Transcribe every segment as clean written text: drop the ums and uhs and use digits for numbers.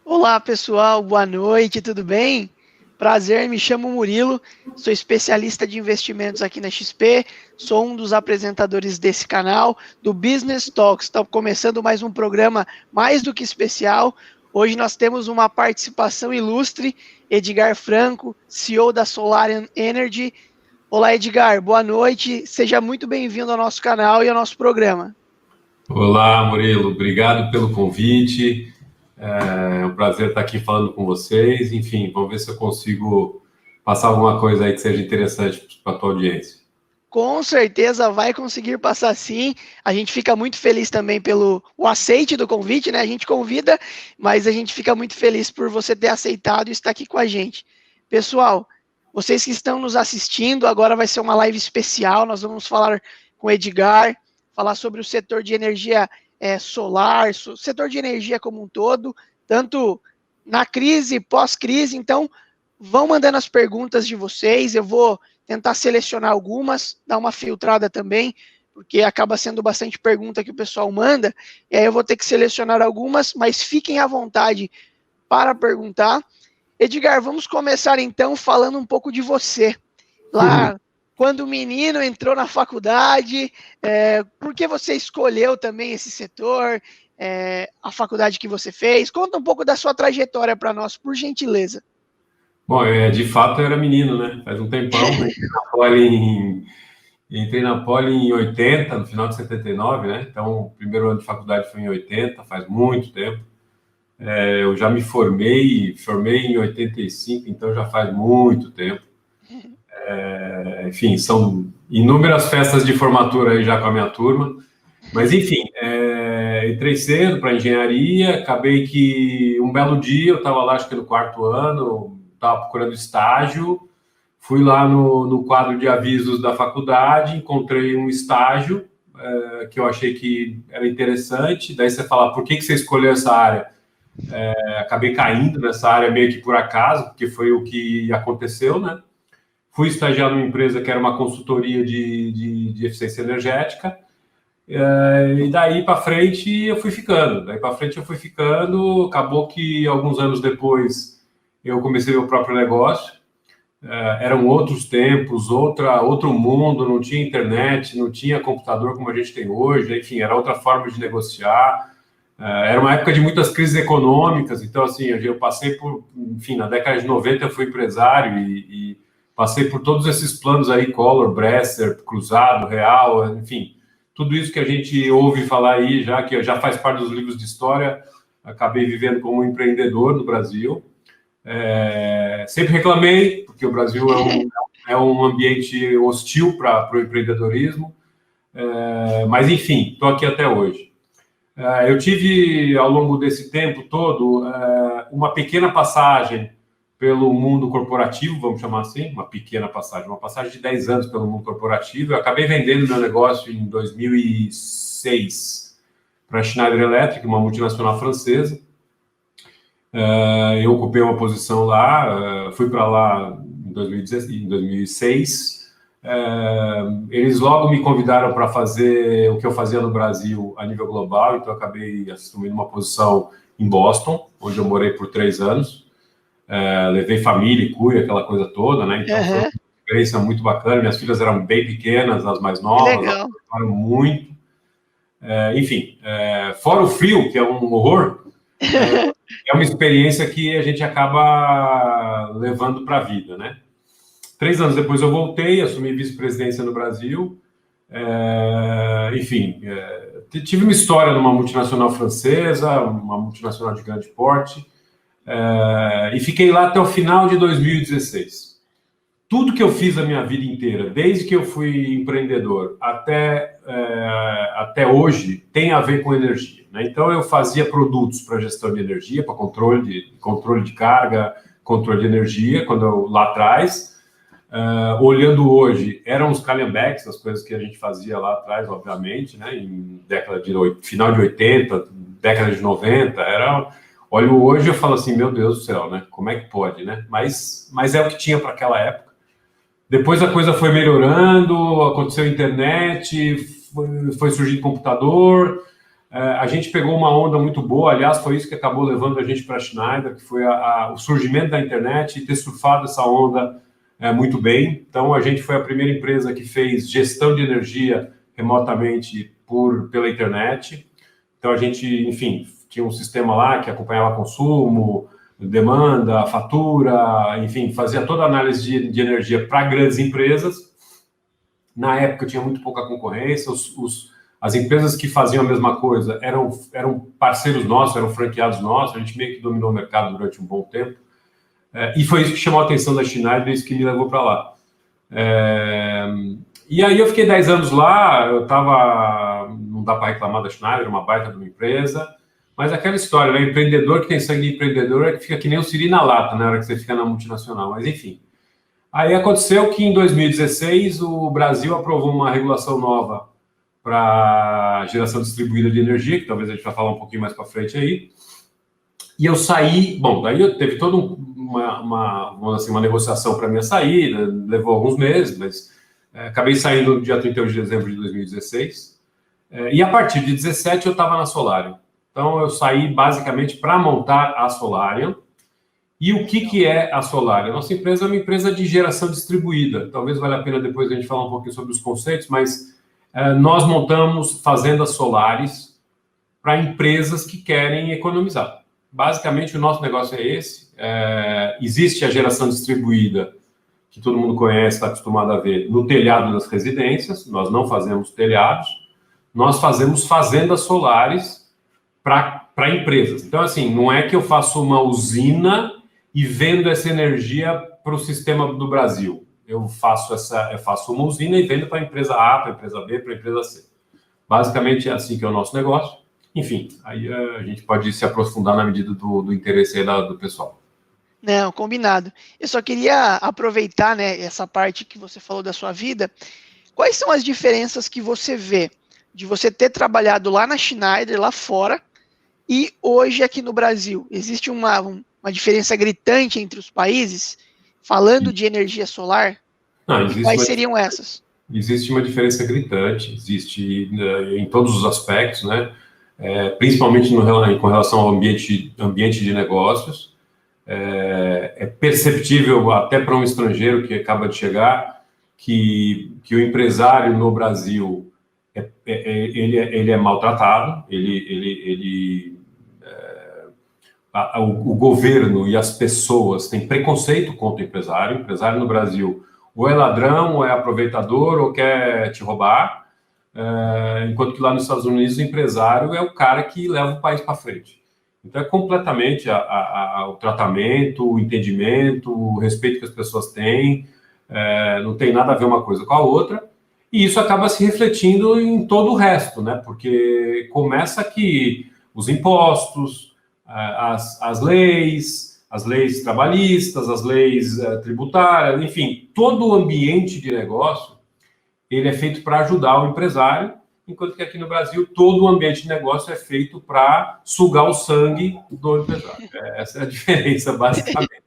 Olá, pessoal, boa noite, tudo bem? Prazer, me chamo Murilo, sou especialista de investimentos aqui na XP, sou um dos apresentadores desse canal, do Business Talks. Estamos começando mais um programa mais do que especial. Hoje nós temos uma participação ilustre, Edgar Franco, CEO da Solarian Energy. Olá, Edgar, boa noite, seja muito bem-vindo ao nosso canal e ao nosso programa. Olá, Murilo, obrigado pelo convite. É um prazer estar aqui falando com vocês. Enfim, vamos ver se eu consigo passar alguma coisa aí que seja interessante para a tua audiência. Com certeza vai conseguir passar sim. A gente fica muito feliz também pelo o aceite do convite, né? A gente convida, mas a gente fica muito feliz por você ter aceitado e estar aqui com a gente. Pessoal, vocês que estão nos assistindo, agora vai ser uma live especial. Nós vamos falar com o Edgar, falar sobre o setor de energia solar, setor de energia como um todo, tanto na crise, pós-crise. Então, vão mandando as perguntas de vocês, eu vou tentar selecionar algumas, dar uma filtrada também, porque acaba sendo bastante pergunta que o pessoal manda, e aí eu vou ter que selecionar algumas, mas fiquem à vontade para perguntar. Edgar, vamos começar então falando um pouco de você. Lá, quando o menino entrou na faculdade, por que você escolheu também esse setor, a faculdade que você fez? Conta um pouco da sua trajetória para nós, por gentileza. Bom, de fato eu era menino, né? Faz um tempão, entrei na Poli em 80, no final de 79, né? Então, o primeiro ano de faculdade foi em 80, faz muito tempo. Eu já me formei em 85, então já faz muito tempo. Enfim, são inúmeras festas de formatura aí já com a minha turma. Mas, enfim, entrei cedo para engenharia, acabei que um belo dia, eu estava lá, acho que no quarto ano, estava procurando estágio, fui lá no quadro de avisos da faculdade, encontrei um estágio que eu achei que era interessante, daí você fala, por que você escolheu essa área? Acabei caindo nessa área meio que por acaso, porque foi o que aconteceu, né? Fui estagiar numa empresa que era uma consultoria de eficiência energética, e daí para frente eu fui ficando. Acabou que alguns anos depois eu comecei meu próprio negócio. Eram outros tempos, outro mundo, não tinha internet, não tinha computador como a gente tem hoje, enfim, era outra forma de negociar. Era uma época de muitas crises econômicas, então assim, eu passei por, enfim, na década de 90 eu fui empresário e passei por todos esses planos aí, Collor, Bresser, Cruzado, Real, enfim, tudo isso que a gente ouve falar aí, já que já faz parte dos livros de história. Acabei vivendo como um empreendedor no Brasil. Sempre reclamei, porque o Brasil é um ambiente hostil para o empreendedorismo, mas enfim, estou aqui até hoje. Eu tive, ao longo desse tempo todo, uma pequena passagem pelo mundo corporativo, vamos chamar assim, uma passagem de 10 anos pelo mundo corporativo. Eu acabei vendendo meu negócio em 2006 para a Schneider Electric, uma multinacional francesa. Eu ocupei uma posição lá, fui para lá em 2006. Eles logo me convidaram para fazer o que eu fazia no Brasil a nível global, então eu acabei assumindo uma posição em Boston, onde eu morei por 3 anos. Levei família e cuia, aquela coisa toda, né? Então foi uma experiência muito bacana. Minhas filhas eram bem pequenas, as mais novas, elas gostaram muito. Enfim, fora o frio, que é um horror, é uma experiência que a gente acaba levando para a vida, né? 3 anos depois eu voltei, assumi vice-presidência no Brasil. Enfim, tive uma história numa multinacional francesa, uma multinacional de grande porte, e fiquei lá até o final de 2016. Tudo que eu fiz a minha vida inteira, desde que eu fui empreendedor até hoje, tem a ver com energia, né? Então, eu fazia produtos para gestão de energia, para controle de carga, controle de energia, lá atrás. Olhando hoje, eram os calhambeques, as coisas que a gente fazia lá atrás, obviamente, né? Final de 80, década de 90, olho hoje e eu falo assim, meu Deus do céu, né? Como é que pode, né? Mas é o que tinha para aquela época. Depois a coisa foi melhorando, aconteceu a internet, foi surgindo computador, A gente pegou uma onda muito boa, aliás, foi isso que acabou levando a gente para a Schneider, que foi o surgimento da internet e ter surfado essa onda muito bem. Então, a gente foi a primeira empresa que fez gestão de energia remotamente pela internet. Então, a gente, enfim, tinha um sistema lá que acompanhava consumo, demanda, fatura, enfim, fazia toda a análise de energia para grandes empresas. Na época, tinha muito pouca concorrência, as empresas que faziam a mesma coisa eram parceiros nossos, eram franqueados nossos, a gente meio que dominou o mercado durante um bom tempo. E foi isso que chamou a atenção da Schneider, isso que me levou para lá. E aí eu fiquei 10 anos lá, não dá para reclamar da Schneider, uma baita de uma empresa, mas aquela história, né? Empreendedor que tem sangue de empreendedor é que fica que nem o siri na lata, na hora que você fica na multinacional, mas enfim. Aí aconteceu que em 2016 o Brasil aprovou uma regulação nova para geração distribuída de energia, que talvez a gente vai falar um pouquinho mais para frente aí. E eu saí, bom, daí eu teve toda uma negociação para minha saída, levou alguns meses, mas acabei saindo no dia 31 de dezembro de 2016. E a partir de 17 eu estava na Solarium. Então eu saí basicamente para montar a Solarium. E o que é a Solarium? A nossa empresa é uma empresa de geração distribuída. Talvez valha a pena depois a gente falar um pouquinho sobre os conceitos, mas nós montamos fazendas solares para empresas que querem economizar. Basicamente, o nosso negócio é esse. Existe a geração distribuída, que todo mundo conhece, está acostumado a ver, no telhado das residências. Nós não fazemos telhados. Nós fazemos fazendas solares para empresas. Então, assim, não é que eu faço uma usina e vendo essa energia para o sistema do Brasil. Eu faço uma usina e vendo para a empresa A, para a empresa B, para a empresa C. Basicamente é assim que é o nosso negócio. Enfim, aí a gente pode se aprofundar na medida do interesse aí do pessoal. Não, combinado. Eu só queria aproveitar, né, essa parte que você falou da sua vida. Quais são as diferenças que você vê de você ter trabalhado lá na Schneider, lá fora, e hoje aqui no Brasil? Existe uma diferença gritante entre os países, falando de energia solar? E quais seriam essas? Existe uma diferença gritante, existe em todos os aspectos, né? Principalmente com relação ao ambiente de negócios. É perceptível até para um estrangeiro que acaba de chegar que o empresário no Brasil ele é maltratado, o governo e as pessoas têm preconceito contra o empresário. O empresário no Brasil ou é ladrão, ou é aproveitador, ou quer te roubar, enquanto que lá nos Estados Unidos o empresário é o cara que leva o país para frente. Então é completamente o tratamento, o entendimento, o respeito que as pessoas têm, não tem nada a ver uma coisa com a outra, e isso acaba se refletindo em todo o resto, né? Porque começa que os impostos, as leis trabalhistas, as leis tributárias, enfim, todo o ambiente de negócio, ele é feito para ajudar o empresário, enquanto que aqui no Brasil todo o ambiente de negócio é feito para sugar o sangue do empresário. Essa é a diferença, basicamente.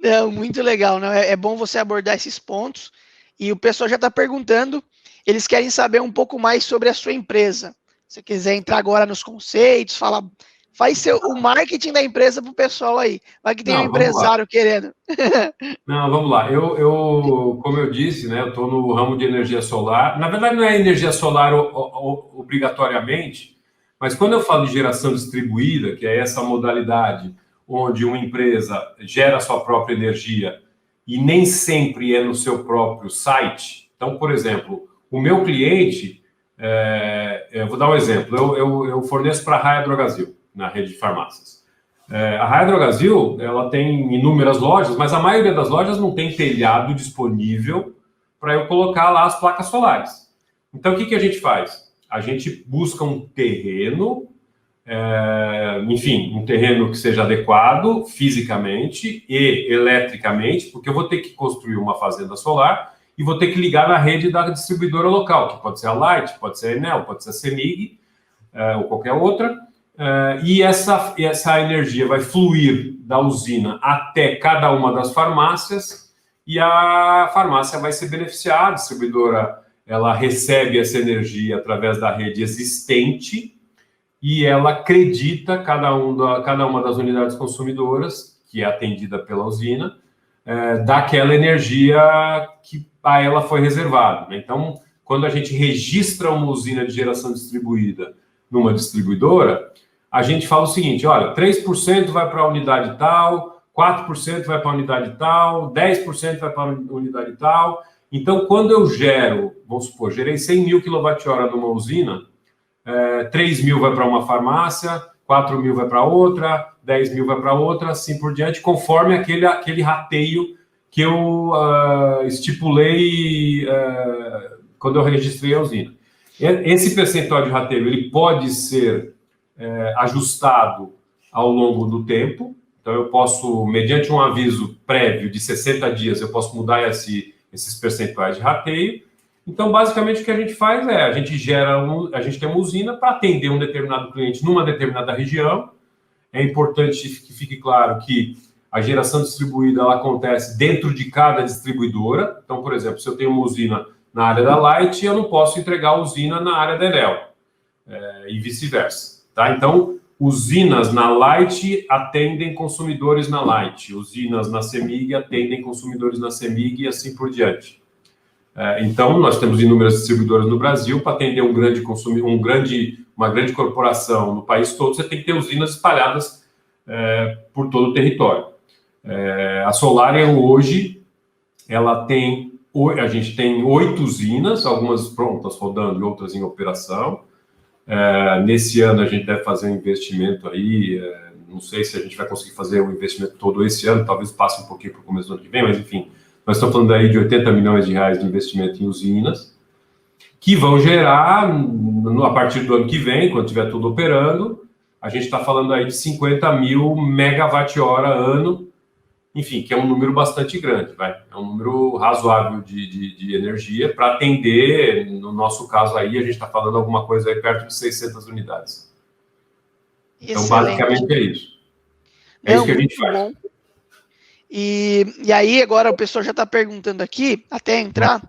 Não, muito legal, né? É bom você abordar esses pontos, e o pessoal já está perguntando, eles querem saber um pouco mais sobre a sua empresa. Se você quiser entrar agora nos conceitos, faz o marketing da empresa para o pessoal aí. Vai que tem um empresário querendo. Não, vamos lá. Como eu disse, né, eu estou no ramo de energia solar. Na verdade, não é energia solar obrigatoriamente, mas quando eu falo de geração distribuída, que é essa modalidade onde uma empresa gera a sua própria energia e nem sempre é no seu próprio site. Então, por exemplo, o meu cliente, eu vou dar um exemplo, eu forneço para a Raia Drogasil, na rede de farmácias. A Raia Drogasil, ela tem inúmeras lojas, mas a maioria das lojas não tem telhado disponível para eu colocar lá as placas solares. Então, o que a gente faz? A gente busca um terreno, enfim, um terreno que seja adequado fisicamente e eletricamente, porque eu vou ter que construir uma fazenda solar e vou ter que ligar na rede da distribuidora local, que pode ser a Light, pode ser a Enel, pode ser a CEMIG, ou qualquer outra. E essa energia vai fluir da usina até cada uma das farmácias e a farmácia vai se beneficiar, a distribuidora ela recebe essa energia através da rede existente e ela acredita cada uma das unidades consumidoras, que é atendida pela usina, daquela energia que a ela foi reservada, né? Então, quando a gente registra uma usina de geração distribuída numa distribuidora, a gente fala o seguinte: olha, 3% vai para a unidade tal, 4% vai para a unidade tal, 10% vai para a unidade tal. Então, quando eu gero, vamos supor, gerei 100 mil kWh numa usina, 3 mil vai para uma farmácia, 4 mil vai para outra, 10 mil vai para outra, assim por diante, conforme aquele rateio que eu estipulei quando eu registrei a usina. Esse percentual de rateio ele pode ser ajustado ao longo do tempo. Então, eu posso, mediante um aviso prévio de 60 dias, eu posso mudar esses percentuais de rateio. Então, basicamente, o que a gente faz a gente tem uma usina para atender um determinado cliente numa determinada região. É importante que fique claro que a geração distribuída ela acontece dentro de cada distribuidora. Então, por exemplo, se eu tenho uma usina na área da Light, eu não posso entregar a usina na área da Enel, e vice-versa. Tá? Então, usinas na Light atendem consumidores na Light, usinas na CEMIG atendem consumidores na CEMIG e assim por diante. Então, nós temos inúmeras distribuidoras no Brasil. Para atender uma grande corporação no país todo, você tem que ter usinas espalhadas por todo o território. A Solarium hoje, a gente tem 8 usinas, algumas prontas rodando e outras em operação. Nesse ano a gente deve fazer um investimento aí, não sei se a gente vai conseguir fazer o investimento todo esse ano, talvez passe um pouquinho para o começo do ano que vem, mas enfim, nós estamos falando aí de 80 milhões de reais de investimento em usinas, que vão gerar, a partir do ano que vem, quando estiver tudo operando, a gente está falando aí de 50 mil megawatt-hora ano, enfim, que é um número bastante grande, é um número razoável de energia para atender, no nosso caso aí, a gente está falando alguma coisa aí perto de 600 unidades. Então, Excelente. basicamente é isso. Isso que a gente faz. Bom. E aí, agora o pessoal já está perguntando aqui, até entrar,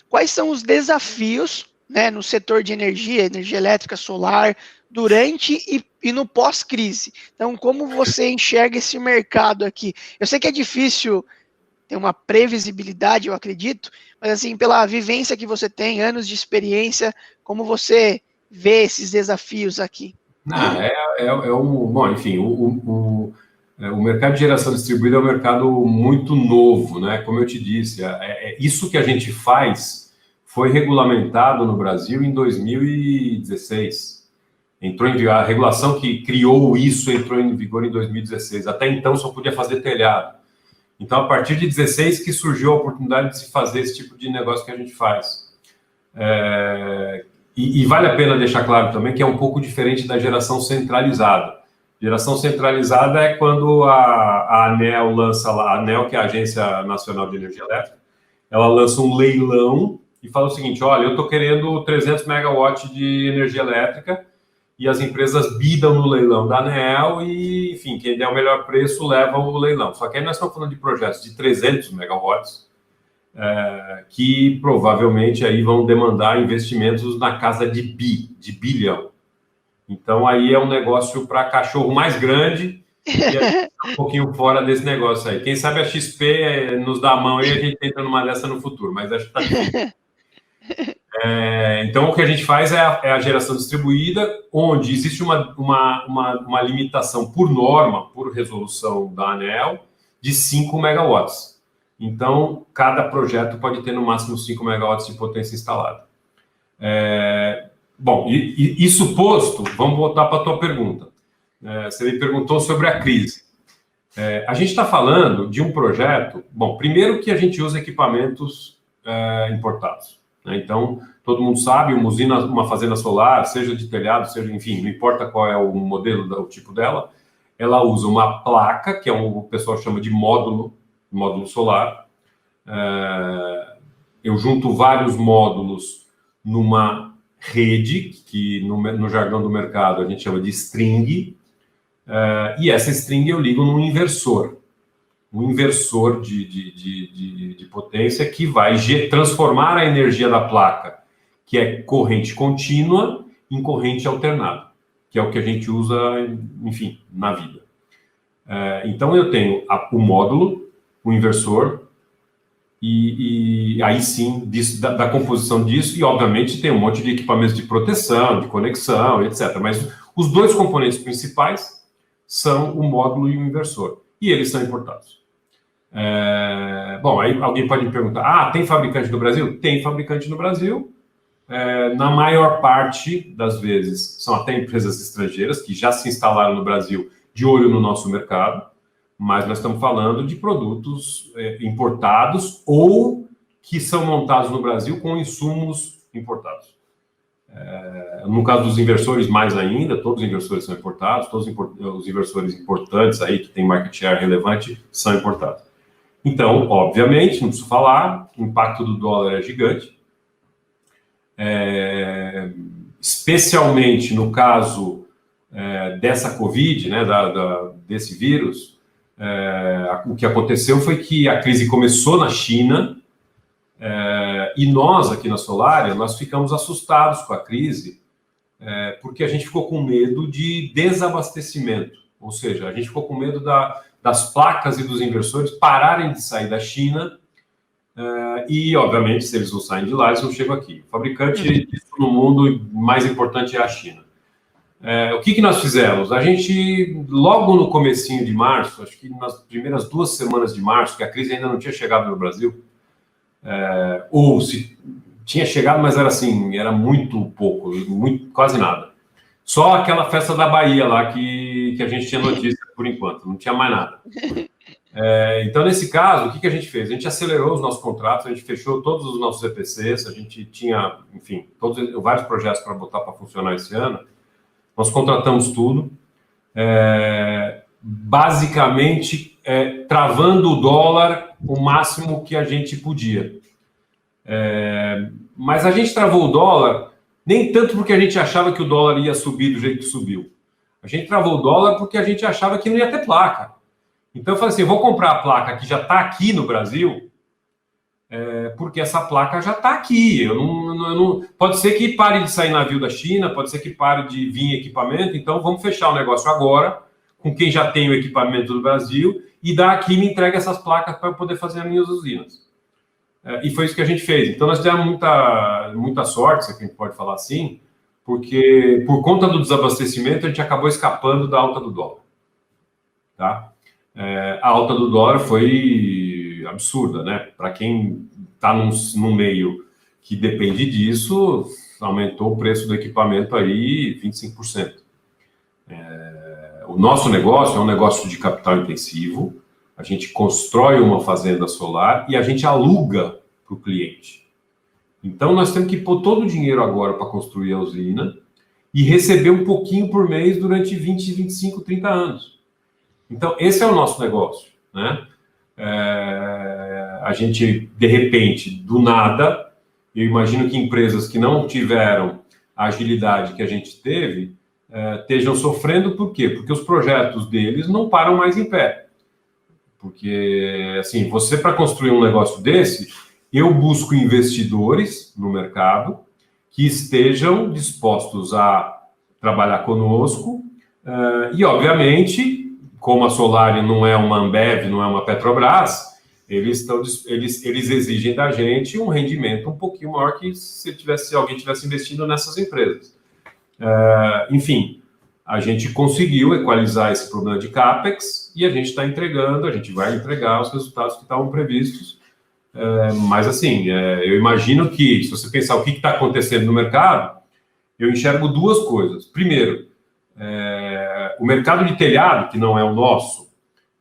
quais são os desafios, né, no setor de energia elétrica, solar, durante e no pós-crise. Então, como você enxerga esse mercado aqui? Eu sei que é difícil ter uma previsibilidade, eu acredito, mas assim, pela vivência que você tem, anos de experiência, como você vê esses desafios aqui? Bom, enfim, o mercado de geração distribuída é um mercado muito novo, né? Como eu te disse, isso que a gente faz foi regulamentado no Brasil em 2016. A regulação que criou isso entrou em vigor em 2016. Até então só podia fazer telhado. Então, a partir de 2016 que surgiu a oportunidade de se fazer esse tipo de negócio que a gente faz. E vale a pena deixar claro também que é um pouco diferente da geração centralizada. Geração centralizada é quando a ANEEL lança lá, a ANEEL, que é a Agência Nacional de Energia Elétrica, ela lança um leilão e fala o seguinte: olha, eu estou querendo 300 megawatts de energia elétrica, e as empresas bidam no leilão da ANEEL e, enfim, quem der o melhor preço leva o leilão. Só que aí nós estamos falando de projetos de 300 megawatts, que provavelmente aí vão demandar investimentos na casa de bilhão. Então, aí é um negócio para cachorro mais grande e a gente está um pouquinho fora desse negócio aí. Quem sabe a XP nos dá a mão e a gente entra numa dessa no futuro, mas acho que está difícil. Então, o que a gente faz é a geração distribuída, onde existe uma limitação por norma, por resolução da ANEEL, de 5 megawatts. Então, cada projeto pode ter no máximo 5 megawatts de potência instalada. Bom, isso posto, vamos voltar para a tua pergunta. Você me perguntou sobre a crise. A gente está falando de um projeto... Bom, primeiro que a gente usa equipamentos importados. Então, todo mundo sabe, uma fazenda solar, seja de telhado, seja, enfim, não importa qual é o modelo, o tipo dela, ela usa uma placa, que o pessoal chama de módulo solar. Eu junto vários módulos numa rede, que no jargão do mercado a gente chama de string, e essa string eu ligo num inversor. Um inversor de potência que vai transformar a energia da placa que é corrente contínua em corrente alternada, que é o que a gente usa, enfim, na vida. Então, eu tenho o módulo, o inversor, e aí sim, da composição disso, e obviamente tem um monte de equipamentos de proteção, de conexão, etc. Mas os dois componentes principais são o módulo e o inversor, e eles são importados. Bom, aí alguém pode me perguntar, tem fabricante no Brasil? Tem fabricante no Brasil. Na maior parte das vezes, são até empresas estrangeiras que já se instalaram no Brasil de olho no nosso mercado, mas nós estamos falando de produtos importados ou que são montados no Brasil com insumos importados. No caso dos inversores, mais ainda, todos os inversores são importados, todos os inversores importantes aí, que têm market share relevante, são importados. Então, obviamente, não preciso falar, o impacto do dólar é gigante, especialmente no caso dessa Covid, né, desse vírus. O que aconteceu foi que a crise começou na China, e nós aqui na Solária, nós ficamos assustados com a crise, porque a gente ficou com medo de desabastecimento, ou seja, a gente ficou com medo das placas e dos inversores pararem de sair da China, e obviamente se eles não saem de lá, eles não chegam aqui. O fabricante disso no mundo mais importante é a China. O que nós fizemos? A gente, logo no comecinho de março, acho que nas primeiras 2 semanas de março, que a crise ainda não tinha chegado no Brasil, ou se tinha chegado, mas era assim, era muito pouco, quase nada. Só aquela festa da Bahia lá que a gente tinha notícia por enquanto, não tinha mais nada. Então, nesse caso, o que a gente fez? A gente acelerou os nossos contratos, a gente fechou todos os nossos EPCs, a gente tinha, enfim, vários projetos para botar para funcionar esse ano. Nós contratamos tudo, basicamente travando o dólar o máximo que a gente podia. Mas a gente travou o dólar nem tanto porque a gente achava que o dólar ia subir do jeito que subiu. A gente travou o dólar porque a gente achava que não ia ter placa. Então eu falei assim, eu vou comprar a placa que já está aqui no Brasil, porque essa placa já está aqui. Pode ser que pare de sair navio da China, pode ser que pare de vir equipamento, então vamos fechar o negócio agora, com quem já tem o equipamento do Brasil, e daqui me entrega essas placas para eu poder fazer as minhas usinas. E foi isso que a gente fez. Então nós tivemos muita sorte, se a gente pode falar assim, porque por conta do desabastecimento a gente acabou escapando da alta do dólar. Tá? A alta do dólar foi absurda, né? Para quem está num meio que depende disso, aumentou o preço do equipamento aí 25%. O nosso negócio é um negócio de capital intensivo, a gente constrói uma fazenda solar e a gente aluga para o cliente. Então, nós temos que pôr todo o dinheiro agora para construir a usina e receber um pouquinho por mês durante 20, 25, 30 anos. Então, esse é o nosso negócio, né? A gente, de repente, do nada, eu imagino que empresas que não tiveram a agilidade que a gente teve, estejam sofrendo, por quê? Porque os projetos deles não param mais em pé. Porque, assim, você para construir um negócio desse, eu busco investidores no mercado que estejam dispostos a trabalhar conosco e, obviamente, como a Solária não é uma Ambev, não é uma Petrobras, eles exigem da gente um rendimento um pouquinho maior que se alguém tivesse investindo nessas empresas. Enfim, a gente conseguiu equalizar esse problema de CAPEX e a gente está entregando, a gente vai entregar os resultados que estavam previstos. Mas, assim, eu imagino que, se você pensar o que está acontecendo no mercado, eu enxergo 2 coisas. Primeiro, o mercado de telhado, que não é o nosso,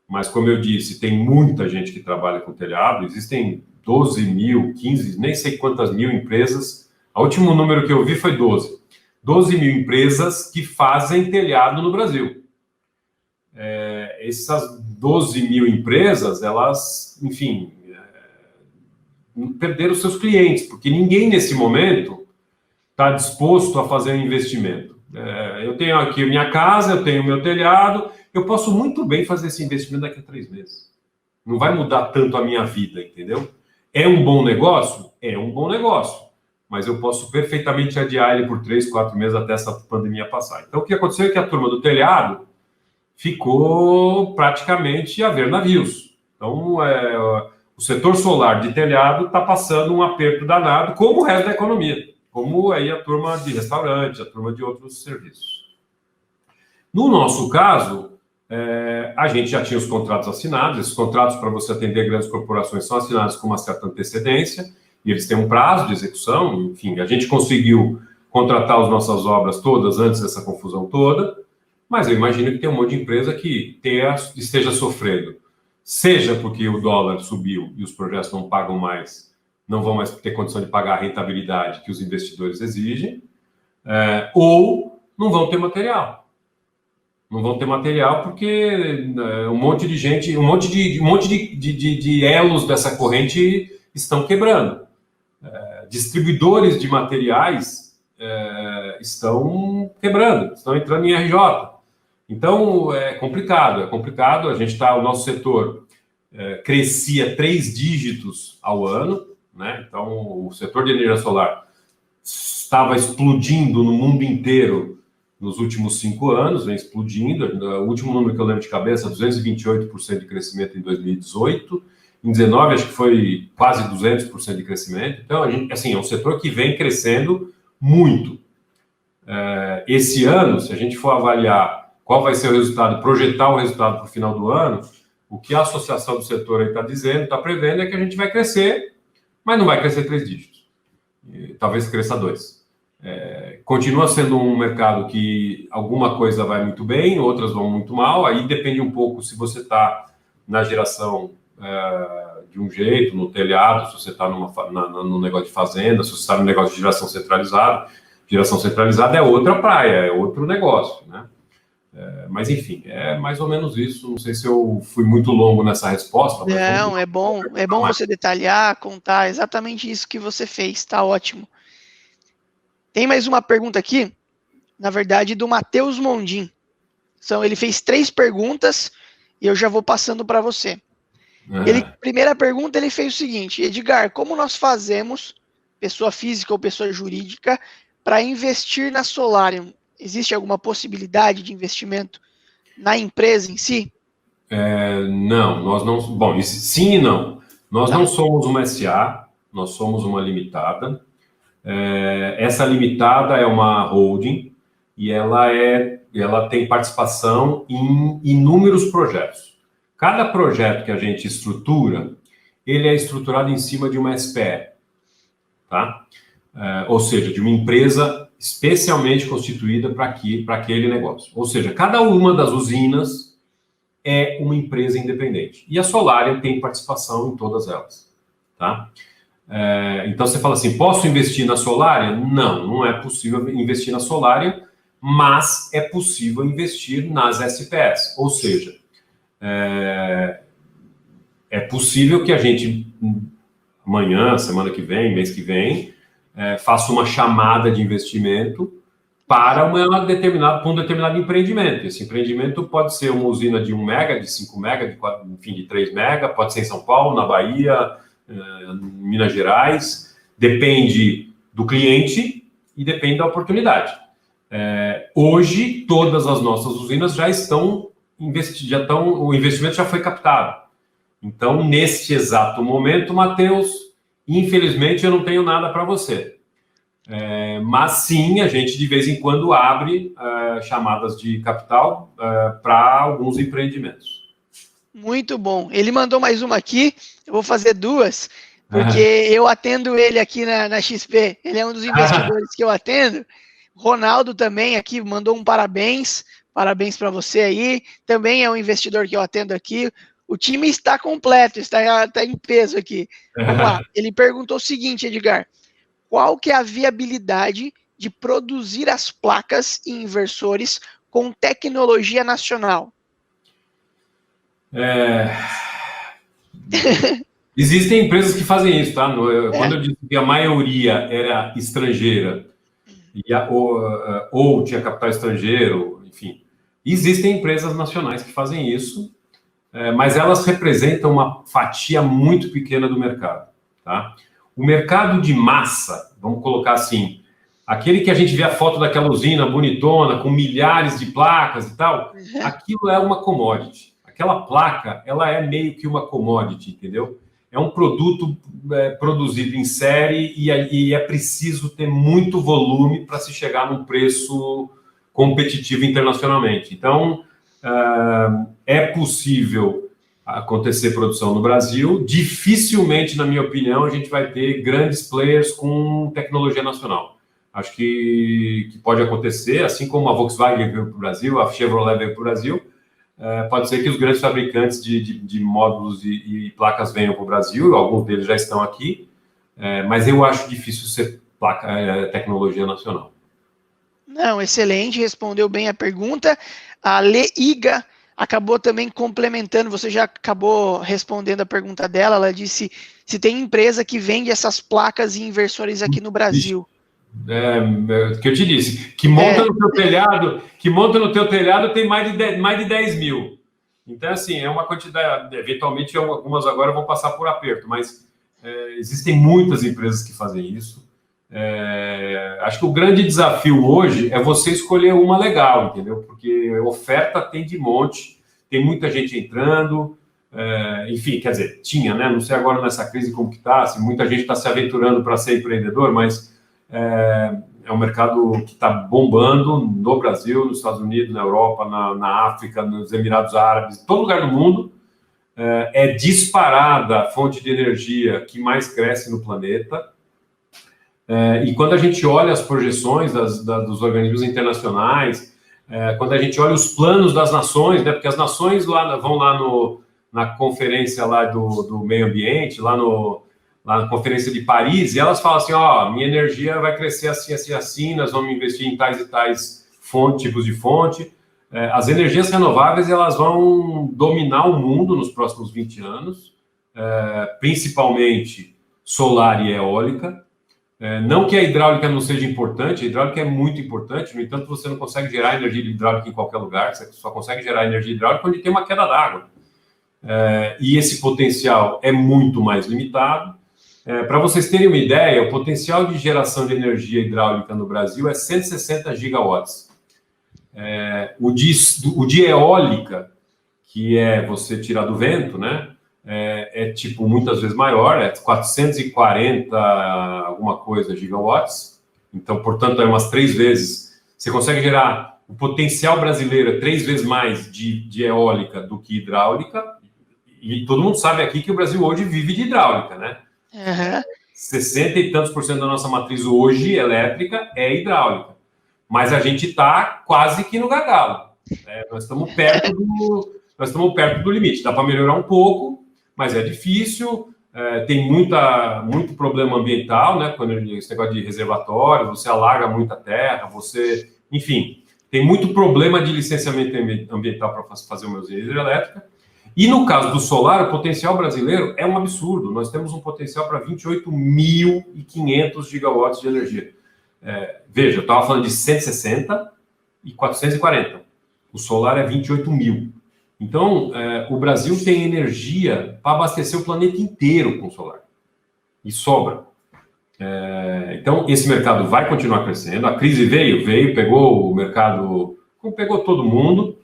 mas, como eu disse, tem muita gente que trabalha com telhado, existem 12 mil, 15, nem sei quantas mil empresas, o último número que eu vi foi 12 mil empresas que fazem telhado no Brasil. Essas 12 mil empresas, elas, enfim, perderam seus clientes, porque ninguém nesse momento está disposto a fazer um investimento. Eu tenho aqui a minha casa, eu tenho o meu telhado, eu posso muito bem fazer esse investimento daqui a 3 meses. Não vai mudar tanto a minha vida, entendeu? É um bom negócio? É um bom negócio. mas eu posso perfeitamente adiar ele por 3, 4 meses até essa pandemia passar. Então, o que aconteceu é que a turma do telhado ficou praticamente a ver navios. Então, o setor solar de telhado está passando um aperto danado, como o resto da economia, como aí a turma de restaurante, a turma de outros serviços. No nosso caso, a gente já tinha os contratos assinados. Esses contratos, para você atender grandes corporações, são assinados com uma certa antecedência, e eles têm um prazo de execução. Enfim, a gente conseguiu contratar as nossas obras todas antes dessa confusão toda, mas eu imagino que tem um monte de empresa que esteja sofrendo, seja porque o dólar subiu e os projetos não pagam mais, não vão mais ter condição de pagar a rentabilidade que os investidores exigem, ou não vão ter material. Não vão ter material porque um monte de gente, um monte de elos dessa corrente estão quebrando. Distribuidores de materiais estão quebrando, estão entrando em RJ. Então, é complicado. O nosso setor crescia 3 dígitos ao ano, né? Então, o setor de energia solar estava explodindo no mundo inteiro nos últimos 5 anos, vem explodindo. O último número que eu lembro de cabeça, 228% de crescimento em 2018. Em 2019, acho que foi quase 200% de crescimento. Então, é um setor que vem crescendo muito. Esse ano, se a gente for avaliar qual vai ser o resultado, projetar o resultado para o final do ano, o que a associação do setor está dizendo, está prevendo, é que a gente vai crescer, mas não vai crescer 3 dígitos. Talvez cresça 2. Continua sendo um mercado que alguma coisa vai muito bem, outras vão muito mal. Aí depende um pouco se você está na geração de um jeito, no telhado, se você está no negócio de fazenda, se você está no negócio de geração centralizada. Geração centralizada é outra praia, é outro negócio, né? Mas, enfim, é mais ou menos isso. Não sei se eu fui muito longo nessa resposta. Não, é bom você detalhar, contar exatamente isso que você fez, tá ótimo. Tem mais uma pergunta aqui, na verdade, do Matheus Mondim. Ele fez 3 perguntas e eu já vou passando para você. Primeira pergunta, ele fez o seguinte: Edgar, como nós fazemos, pessoa física ou pessoa jurídica, para investir na Solarium? Existe alguma possibilidade de investimento na empresa em si? Não, nós não. Bom, sim e não. Nós não somos uma SA, nós somos uma limitada. Essa limitada é uma holding e ela tem participação em inúmeros projetos. Cada projeto que a gente estrutura, ele é estruturado em cima de uma SPE, tá? Ou seja, de uma empresa especialmente constituída para aquele negócio. Ou seja, cada uma das usinas é uma empresa independente. E a Solarium tem participação em todas elas, tá? Então você fala assim, posso investir na Solarium? Não é possível investir na Solarium, mas é possível investir nas SPS. Ou seja, é possível que a gente, amanhã, semana que vem, mês que vem, faça uma chamada de investimento para um determinado empreendimento. Esse empreendimento pode ser uma usina de 1 mega, de 5 mega, de 3 mega, pode ser em São Paulo, na Bahia, em Minas Gerais. Depende do cliente e depende da oportunidade. Hoje, todas as nossas usinas já estão o investimento já foi captado. Então, neste exato momento, Matheus, infelizmente, eu não tenho nada para você. Mas sim, a gente de vez em quando abre chamadas de capital para alguns empreendimentos. Muito bom. Ele mandou mais uma aqui, eu vou fazer 2, porque eu atendo ele aqui na XP. Ele é um dos investidores que eu atendo. Ronaldo também aqui mandou um parabéns para você aí. Também é um investidor que eu atendo aqui. O time está completo, está em peso aqui. Vamos lá. Ele perguntou o seguinte, Edgar: qual que é a viabilidade de produzir as placas e inversores com tecnologia nacional? Existem empresas que fazem isso, tá? Quando eu disse que a maioria era estrangeira ou tinha capital estrangeiro, enfim, existem empresas nacionais que fazem isso, mas elas representam uma fatia muito pequena do mercado, tá? O mercado de massa, vamos colocar assim, aquele que a gente vê a foto daquela usina bonitona, com milhares de placas e tal, aquilo é uma commodity. Aquela placa, ela é meio que uma commodity, entendeu? É um produto produzido em série e é preciso ter muito volume para se chegar num preço competitivo internacionalmente. Então, é possível acontecer produção no Brasil. Dificilmente, na minha opinião, a gente vai ter grandes players com tecnologia nacional. Acho que pode acontecer, assim como a Volkswagen veio para o Brasil, a Chevrolet veio para o Brasil. Pode ser que os grandes fabricantes de módulos e placas venham para o Brasil, alguns deles já estão aqui, mas eu acho difícil ser tecnologia nacional. Não, excelente, respondeu bem a pergunta. A Leiga acabou também complementando, você já acabou respondendo a pergunta dela, ela disse se tem empresa que vende essas placas e inversores aqui no Brasil. Que eu te disse, que monta no teu telhado, tem mais de 10 mil. Então, assim, é uma quantidade, eventualmente algumas agora vão passar por aperto, mas existem muitas empresas que fazem isso. Acho que o grande desafio hoje é você escolher uma legal, entendeu? Porque oferta tem de monte, tem muita gente entrando, enfim, quer dizer, tinha, né? Não sei agora nessa crise como que está, se muita gente está se aventurando para ser empreendedor, mas é um mercado que está bombando no Brasil, nos Estados Unidos, na Europa, na África, nos Emirados Árabes, em todo lugar do mundo. É disparada a fonte de energia que mais cresce no planeta. E quando a gente olha as projeções dos organismos internacionais, quando a gente olha os planos das nações, né, porque as nações vão lá na conferência lá do meio ambiente, lá na Conferência de Paris, e elas falam assim, minha energia vai crescer assim, assim, assim, nós vamos investir em tais e tais tipos de fonte. As energias renováveis, elas vão dominar o mundo nos próximos 20 anos, principalmente solar e eólica. Não que a hidráulica não seja importante, a hidráulica é muito importante, no entanto, você não consegue gerar energia hidráulica em qualquer lugar, você só consegue gerar energia hidráulica onde tem uma queda d'água. E esse potencial é muito mais limitado. Para vocês terem uma ideia, o potencial de geração de energia hidráulica no Brasil é 160 gigawatts. O de eólica, que é você tirar do vento, né? Tipo muitas vezes maior, 440 alguma coisa gigawatts. Então, portanto, é umas 3 vezes. Você consegue gerar o potencial brasileiro 3 vezes mais de eólica do que hidráulica. E todo mundo sabe aqui que o Brasil hoje vive de hidráulica, né? 60 e tantos % da nossa matriz hoje elétrica é hidráulica, mas a gente está quase que no gargalo. Nós estamos perto do limite. Dá para melhorar um pouco, mas é difícil. Tem muito problema ambiental, né? Quando esse negócio de reservatório, você alaga muita terra, enfim, tem muito problema de licenciamento ambiental para fazer uma usina hidrelétrica. E no caso do solar, o potencial brasileiro é um absurdo. Nós temos um potencial para 28.500 gigawatts de energia. Veja, eu estava falando de 160 e 440. O solar é 28 mil. Então, o Brasil tem energia para abastecer o planeta inteiro com solar. E sobra. Então, esse mercado vai continuar crescendo. A crise veio, pegou o mercado, como pegou todo mundo.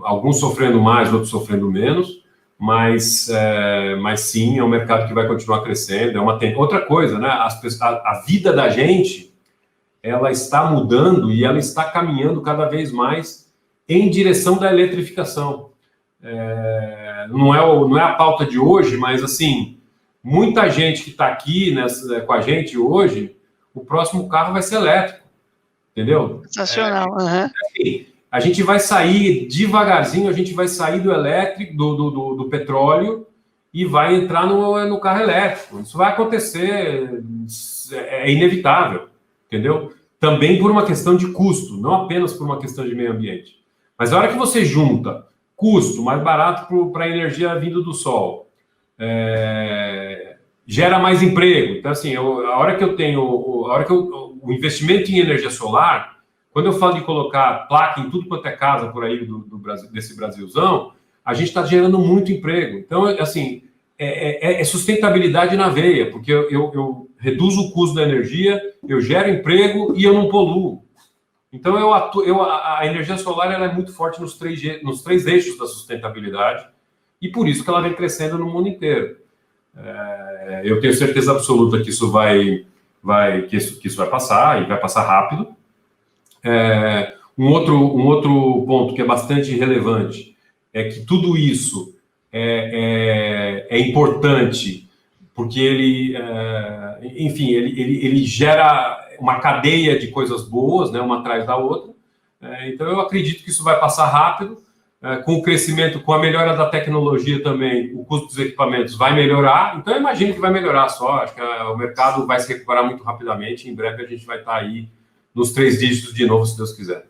Alguns sofrendo mais, outros sofrendo menos, mas sim, é um mercado que vai continuar crescendo. Outra coisa, né? A vida da gente, ela está mudando e ela está caminhando cada vez mais em direção da eletrificação. Não é a pauta de hoje, mas assim, muita gente que está aqui com a gente hoje, o próximo carro vai ser elétrico, entendeu? Sensacional. Assim, a gente vai sair devagarzinho, a gente vai sair do elétrico, do petróleo e vai entrar no carro elétrico. Isso vai acontecer, é inevitável, entendeu? Também por uma questão de custo, não apenas por uma questão de meio ambiente. Mas a hora que você junta custo mais barato para a energia vindo do sol, gera mais emprego. Então, assim, o investimento em energia solar, quando eu falo de colocar placa em tudo quanto é casa por aí do Brasil, desse Brasilzão, a gente está gerando muito emprego. Então, assim, é sustentabilidade na veia, porque eu reduzo o custo da energia, eu gero emprego e eu não poluo. Então, a energia solar ela é muito forte nos três eixos da sustentabilidade e por isso que ela vem crescendo no mundo inteiro. Eu tenho certeza absoluta que isso vai passar, e vai passar rápido. Um outro ponto que é bastante relevante é que tudo isso é importante porque ele gera uma cadeia de coisas boas, né, uma atrás da outra. Então, eu acredito que isso vai passar rápido. Com o crescimento, com a melhora da tecnologia também, o custo dos equipamentos vai melhorar. Então, eu imagino que vai melhorar só. Acho que o mercado vai se recuperar muito rapidamente. Em breve, a gente vai estar aí nos 3 dígitos de novo, se Deus quiser.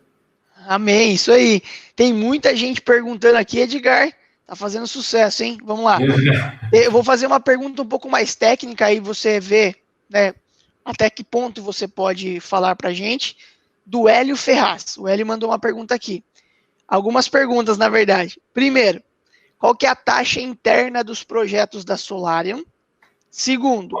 Amém, isso aí. Tem muita gente perguntando aqui, Edgar. Tá fazendo sucesso, hein? Vamos lá. Eu vou fazer uma pergunta um pouco mais técnica, aí você vê, né, até que ponto você pode falar pra gente. Do Hélio Ferraz. O Hélio mandou uma pergunta aqui. Algumas perguntas, na verdade. Primeiro, qual que é a taxa interna dos projetos da Solarium? Segundo,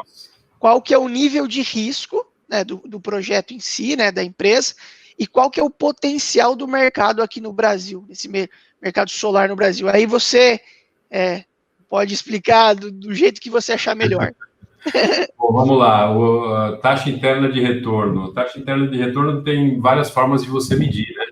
qual que é o nível de risco, né, do projeto em si, né, da empresa? E qual que é o potencial do mercado aqui no Brasil, nesse mercado solar no Brasil? Aí você pode explicar do jeito que você achar melhor. Bom, vamos lá. A taxa interna de retorno. A taxa interna de retorno tem várias formas de você medir, né?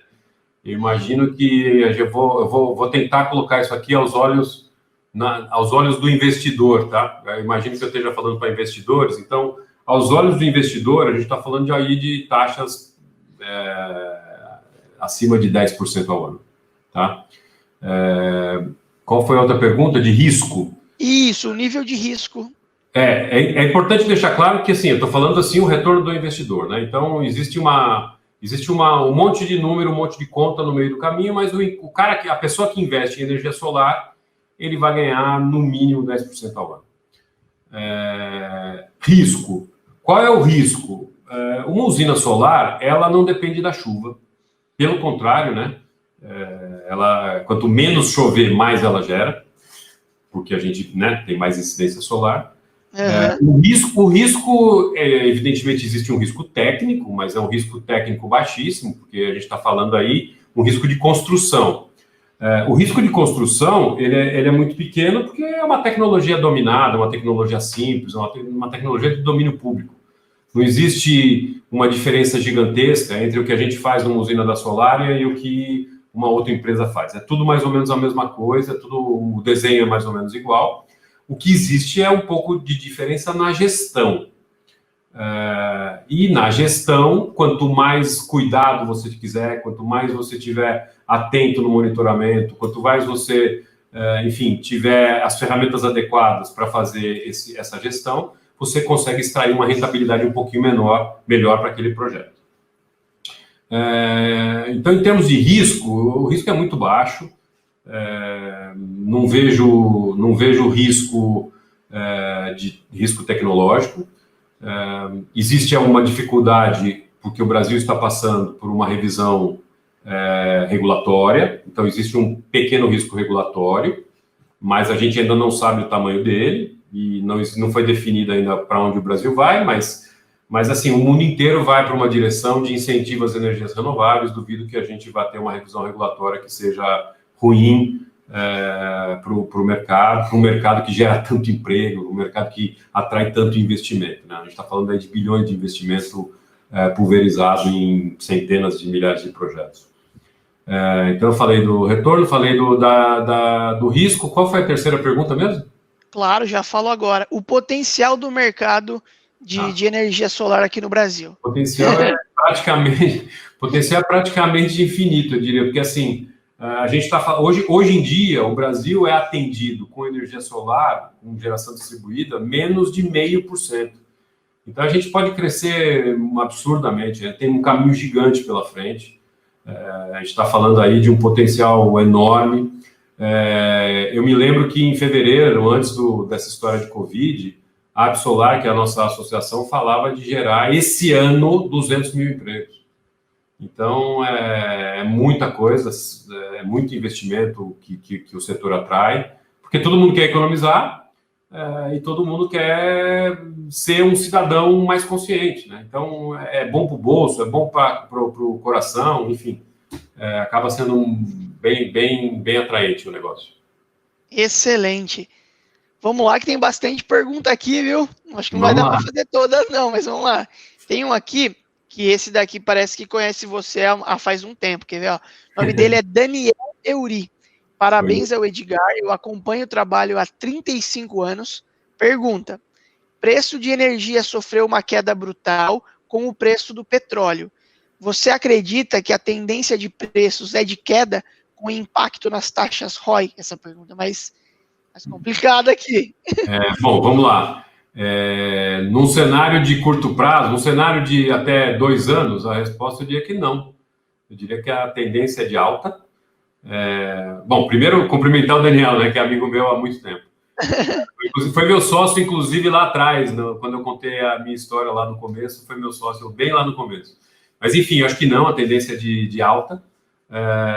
Eu imagino que eu vou tentar colocar isso aqui aos olhos do investidor, tá? Eu imagino que eu esteja falando para investidores. Então, aos olhos do investidor, a gente está falando de taxas acima de 10% ao ano, tá? Qual foi a outra pergunta? De risco? Isso, o nível de risco. É importante deixar claro que, assim, eu estou falando assim o retorno do investidor, né? Então, existe um monte de número, um monte de conta no meio do caminho, mas a pessoa que investe em energia solar, ele vai ganhar no mínimo 10% ao ano. Risco. Qual é o risco? Uma usina solar, ela não depende da chuva. Pelo contrário, né? Quanto menos chover, mais ela gera, porque a gente, né, tem mais incidência solar. O risco, evidentemente, existe um risco técnico, mas é um risco técnico baixíssimo, porque a gente está falando aí um risco de construção. O risco de construção, ele é muito pequeno, porque é uma tecnologia dominada, uma tecnologia simples, uma tecnologia de domínio público. Não existe uma diferença gigantesca entre o que a gente faz numa usina da Solaria e o que uma outra empresa faz. É tudo mais ou menos a mesma coisa, o desenho é mais ou menos igual. O que existe é um pouco de diferença na gestão. E na gestão, quanto mais cuidado você quiser, quanto mais você tiver atento no monitoramento, quanto mais você, tiver as ferramentas adequadas para fazer essa gestão, você consegue extrair uma rentabilidade um pouquinho melhor para aquele projeto. Então, em termos de risco, o risco é muito baixo. Não vejo risco de risco tecnológico. Existe uma dificuldade porque o Brasil está passando por uma revisão regulatória, então existe um pequeno risco regulatório, mas a gente ainda não sabe o tamanho dele e não foi definido ainda para onde o Brasil vai, mas assim, o mundo inteiro vai para uma direção de incentivo às energias renováveis. Duvido que a gente vá ter uma revisão regulatória que seja ruim para o mercado que gera tanto emprego, um mercado que atrai tanto investimento, né? A gente está falando aí de bilhões de investimento pulverizado em centenas de milhares de projetos. Então, eu falei do retorno, falei do risco. Qual foi a terceira pergunta mesmo? Claro, já falo agora. O potencial do mercado de energia solar aqui no Brasil. O potencial é praticamente infinito, eu diria, porque assim, a gente está hoje em dia, o Brasil é atendido com energia solar, com geração distribuída, menos de 0,5%. Então, a gente pode crescer absurdamente, né? Tem um caminho gigante pela frente. A gente está falando aí de um potencial enorme. Eu me lembro que em fevereiro, antes dessa história de Covid, a Absolar, que é a nossa associação, falava de gerar esse ano 200 mil empregos. Então, é muita coisa, é muito investimento que o setor atrai, porque todo mundo quer economizar e todo mundo quer ser um cidadão mais consciente, né? Então, é bom para o bolso, é bom para o coração, enfim, acaba sendo bem atraente o negócio. Excelente. Vamos lá, que tem bastante pergunta aqui, viu? Acho que não vai Vamos dar para lá. fazer todas, não, mas vamos lá. Tem um aqui, que esse daqui parece que conhece você há faz um tempo, quer ver? Ó? O nome dele é Daniel Euri. Parabéns ao Edgar, eu acompanho o trabalho há 35 anos. Pergunta: preço de energia sofreu uma queda brutal com o preço do petróleo. Você acredita que a tendência de preços é de queda com impacto nas taxas ROI? Essa pergunta é mais complicada aqui. Bom, vamos lá. Num cenário de curto prazo, num cenário de até 2 anos, a resposta eu diria que não. Eu diria que a tendência é de alta. Bom, primeiro, cumprimentar o Daniel, né, que é amigo meu há muito tempo. Foi meu sócio, inclusive, lá atrás, quando eu contei a minha história lá no começo, foi meu sócio bem lá no começo. Mas, enfim, eu acho que não, a tendência é de alta.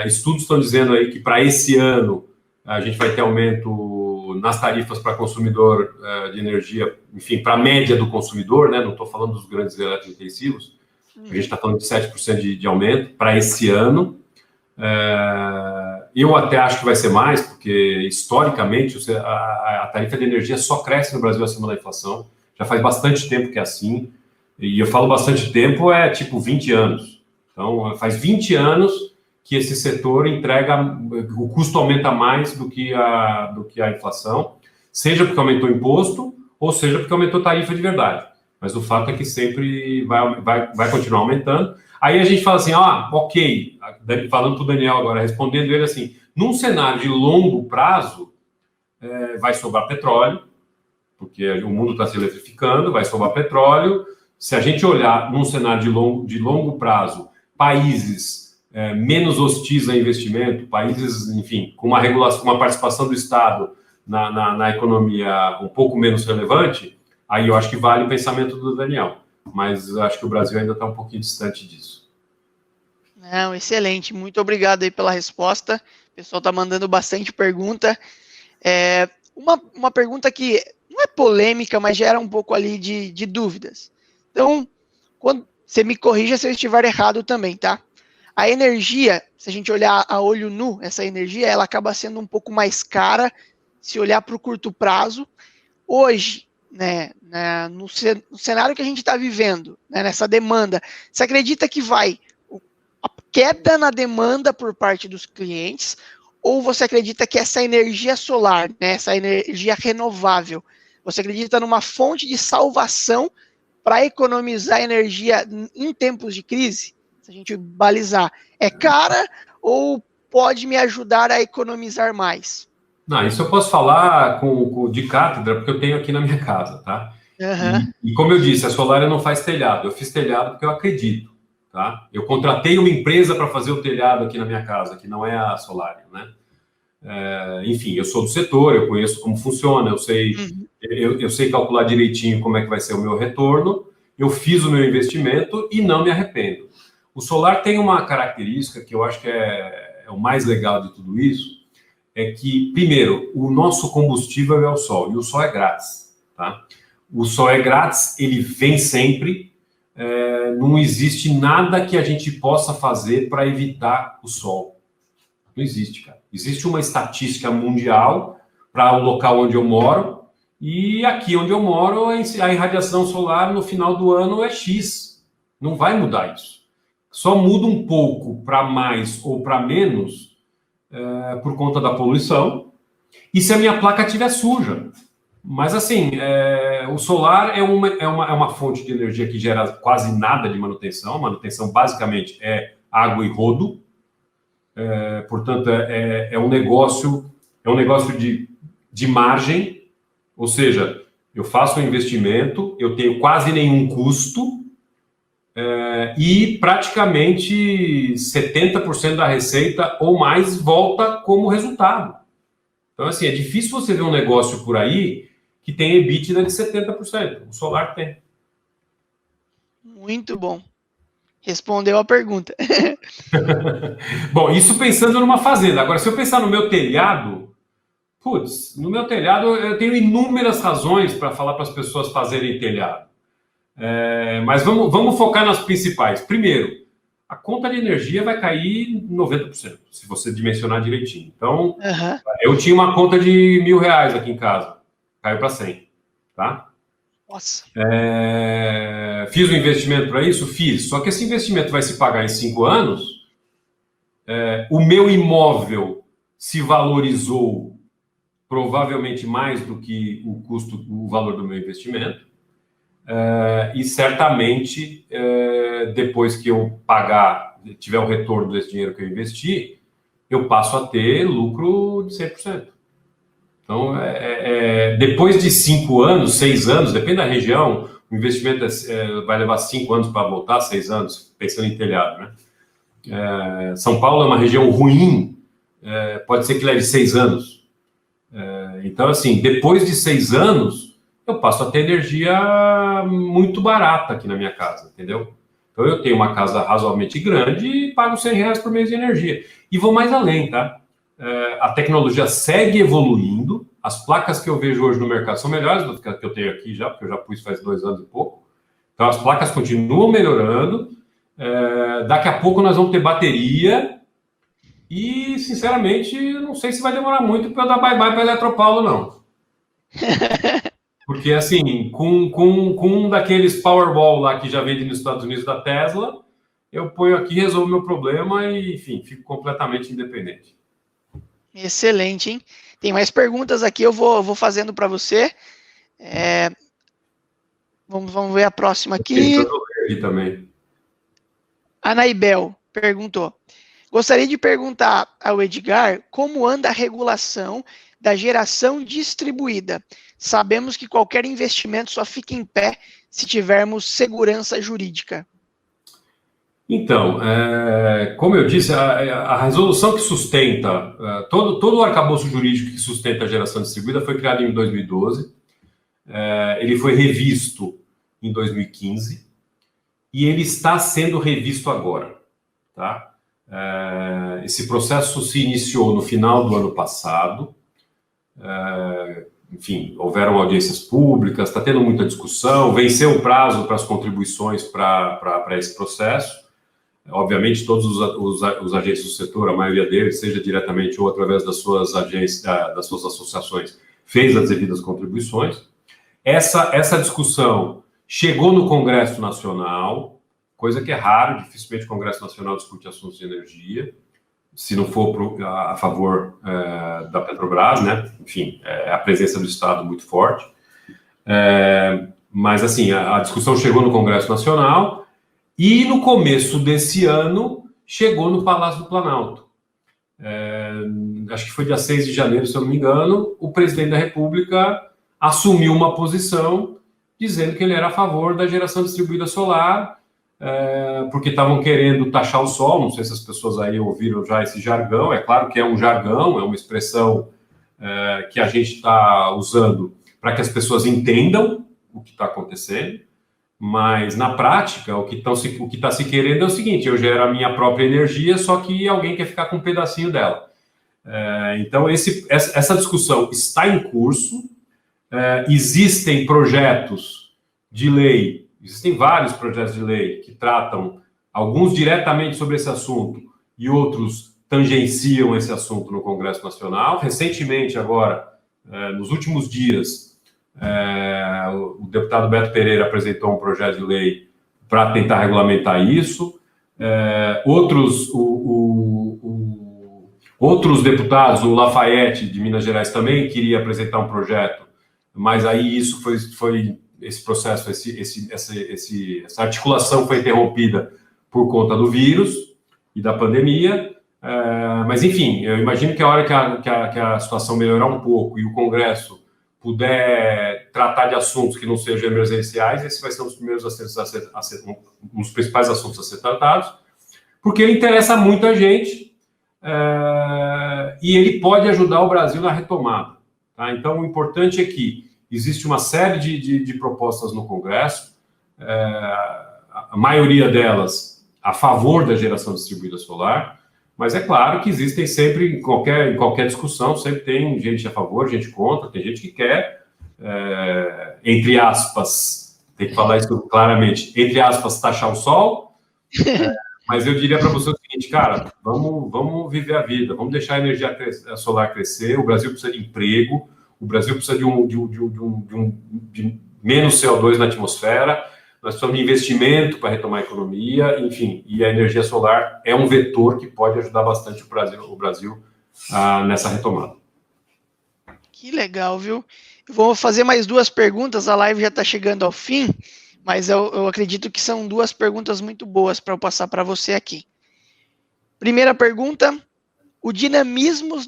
Estudos estão dizendo aí que para esse ano a gente vai ter aumento nas tarifas para consumidor de energia, enfim, para a média do consumidor, né? Não estou falando dos grandes eletrointensivos, a gente está falando de 7% de aumento para esse ano. Eu até acho que vai ser mais, porque historicamente a tarifa de energia só cresce no Brasil acima da inflação. Já faz bastante tempo que é assim. E eu falo bastante tempo, é tipo 20 anos. Então, faz 20 anos que esse setor entrega, o custo aumenta mais do que a inflação, seja porque aumentou o imposto, ou seja porque aumentou a tarifa de verdade. Mas o fato é que sempre vai continuar aumentando. Aí a gente fala assim, ok, falando para o Daniel agora, respondendo ele assim, num cenário de longo prazo, vai sobrar petróleo, porque o mundo está se eletrificando, vai sobrar petróleo. Se a gente olhar num cenário de longo prazo, países menos hostis a investimento, países, enfim, com uma regulação, uma participação do Estado na economia um pouco menos relevante, aí eu acho que vale o pensamento do Daniel. Mas eu acho que o Brasil ainda está um pouquinho distante disso. Não, excelente. Muito obrigado aí pela resposta. O pessoal está mandando bastante pergunta. Uma pergunta que não é polêmica, mas gera um pouco ali de dúvidas. Então, quando você me corrija se eu estiver errado também, tá? A energia, se a gente olhar a olho nu, essa energia, ela acaba sendo um pouco mais cara se olhar para o curto prazo. Hoje, né, no cenário que a gente está vivendo, né, nessa demanda, você acredita que vai a queda na demanda por parte dos clientes, ou você acredita que essa energia solar, né, essa energia renovável, você acredita numa fonte de salvação para economizar energia em tempos de crise? Se a gente balizar, é cara ou pode me ajudar a economizar mais? Não, isso eu posso falar de cátedra, porque eu tenho aqui na minha casa, tá? Uhum. E como eu disse, a Solária não faz telhado. Eu fiz telhado porque eu acredito, tá? Eu contratei uma empresa para fazer o telhado aqui na minha casa, que não é a Solária, né? Enfim, eu sou do setor, eu conheço como funciona, eu sei calcular direitinho como é que vai ser o meu retorno, eu fiz o meu investimento e não me arrependo. O solar tem uma característica que eu acho que é o mais legal de tudo isso, é que, primeiro, o nosso combustível é o sol, e o sol é grátis, tá? O sol é grátis, ele vem sempre, não existe nada que a gente possa fazer para evitar o sol. Não existe, cara. Existe uma estatística mundial para o local onde eu moro, e aqui onde eu moro, a irradiação solar no final do ano é X. Não vai mudar isso. Só muda um pouco para mais ou para menos por conta da poluição, e se a minha placa estiver suja. Mas, assim, o solar é uma fonte de energia que gera quase nada de manutenção. A manutenção, basicamente, é água e rodo. Portanto, é um negócio de margem, ou seja, eu faço um investimento, eu tenho quase nenhum custo e praticamente 70% da receita ou mais volta como resultado. Então, assim, é difícil você ver um negócio por aí que tem EBITDA de 70%. O solar tem. Muito bom. Respondeu a pergunta. Bom, isso pensando numa fazenda. Agora, se eu pensar no meu telhado, Putz, no meu telhado eu tenho inúmeras razões para falar para as pessoas fazerem telhado. Mas vamos focar nas principais. Primeiro, a conta de energia vai cair 90%, se você dimensionar direitinho. Então, eu tinha uma conta de R$1.000 aqui em casa, caiu para 100, tá? Nossa. Fiz um investimento para isso? Fiz. Só que esse investimento vai se pagar em 5 anos. O meu imóvel se valorizou provavelmente mais do que o valor do meu investimento. E certamente, depois que eu tiver o retorno desse dinheiro que eu investi, eu passo a ter lucro de 100%. Então, depois de 5 anos, 6 anos, depende da região, o investimento vai levar 5 anos para voltar, 6 anos, pensando em telhado, né? São Paulo é uma região ruim, pode ser que leve 6 anos. Então, assim, depois de 6 anos, eu passo a ter energia muito barata aqui na minha casa, entendeu? Então, eu tenho uma casa razoavelmente grande e pago R$100 por mês de energia. E vou mais além, tá? A tecnologia segue evoluindo, as placas que eu vejo hoje no mercado são melhores do que eu tenho aqui já, porque eu já pus faz 2 anos e pouco. Então, as placas continuam melhorando. Daqui a pouco nós vamos ter bateria e, sinceramente, não sei se vai demorar muito para eu dar bye-bye para a Eletropaulo, não. Porque, assim, com um daqueles Powerball lá que já vende nos Estados Unidos da Tesla, eu ponho aqui, resolvo meu problema e, enfim, fico completamente independente. Excelente, hein? Tem mais perguntas aqui, eu vou fazendo para você. Vamos ver a próxima aqui. Aqui também. A Naibel perguntou: gostaria de perguntar ao Edgar como anda a regulação da geração distribuída. Sabemos que qualquer investimento só fica em pé se tivermos segurança jurídica. Então, como eu disse, a resolução que sustenta, todo o arcabouço jurídico que sustenta a geração distribuída foi criado em 2012, ele foi revisto em 2015 e ele está sendo revisto agora, tá? Esse processo se iniciou no final do ano passado, enfim, houveram audiências públicas, está tendo muita discussão, venceu o prazo para as contribuições para esse processo. Obviamente, todos os agentes do setor, a maioria deles, seja diretamente ou através das suas agências, das suas associações, fez as devidas contribuições. Essa discussão chegou no Congresso Nacional, coisa que é raro, dificilmente o Congresso Nacional discute assuntos de energia, se não for a favor da Petrobras, né? Enfim, a presença do Estado muito forte. Mas, assim, a discussão chegou no Congresso Nacional. E no começo desse ano, chegou no Palácio do Planalto. Acho que foi dia 6 de janeiro, se eu não me engano, o presidente da República assumiu uma posição dizendo que ele era a favor da geração distribuída solar, porque estavam querendo taxar o sol. Não sei se as pessoas aí ouviram já esse jargão. É claro que é um jargão, é uma expressão que a gente está usando para que as pessoas entendam o que está acontecendo. Mas, na prática, o que está se querendo é o seguinte: eu gero a minha própria energia, só que alguém quer ficar com um pedacinho dela. Então, essa discussão está em curso. Existem projetos de lei, existem vários projetos de lei que tratam, alguns diretamente sobre esse assunto e outros tangenciam esse assunto no Congresso Nacional. Recentemente, agora, nos últimos dias, o deputado Beto Pereira apresentou um projeto de lei para tentar regulamentar isso. Outros deputados, o Lafayette, de Minas Gerais, também queria apresentar um projeto, mas aí isso foi esse processo, essa articulação foi interrompida por conta do vírus e da pandemia. Mas, enfim, eu imagino que a hora que a situação melhorar um pouco e o Congresso puder tratar de assuntos que não sejam emergenciais, esse vai ser um dos primeiros um dos principais assuntos a ser tratados, porque ele interessa muito a gente e ele pode ajudar o Brasil na retomada. Tá? Então, o importante é que existe uma série de propostas no Congresso, a maioria delas a favor da geração distribuída solar, Mas é claro que existem sempre, em qualquer discussão, sempre tem gente a favor, gente contra, tem gente que quer, entre aspas, tem que falar isso claramente, entre aspas, taxar o sol, mas eu diria para você o seguinte, cara, vamos viver a vida, vamos deixar a energia solar crescer, o Brasil precisa de emprego, o Brasil precisa de menos CO2 na atmosfera, nós precisamos de investimento para retomar a economia, enfim, e a energia solar é um vetor que pode ajudar bastante o Brasil nessa retomada. Que legal, viu? Eu vou fazer mais 2 perguntas, a live já está chegando ao fim, mas eu acredito que são 2 perguntas muito boas para eu passar para você aqui. Primeira pergunta, o dinamismo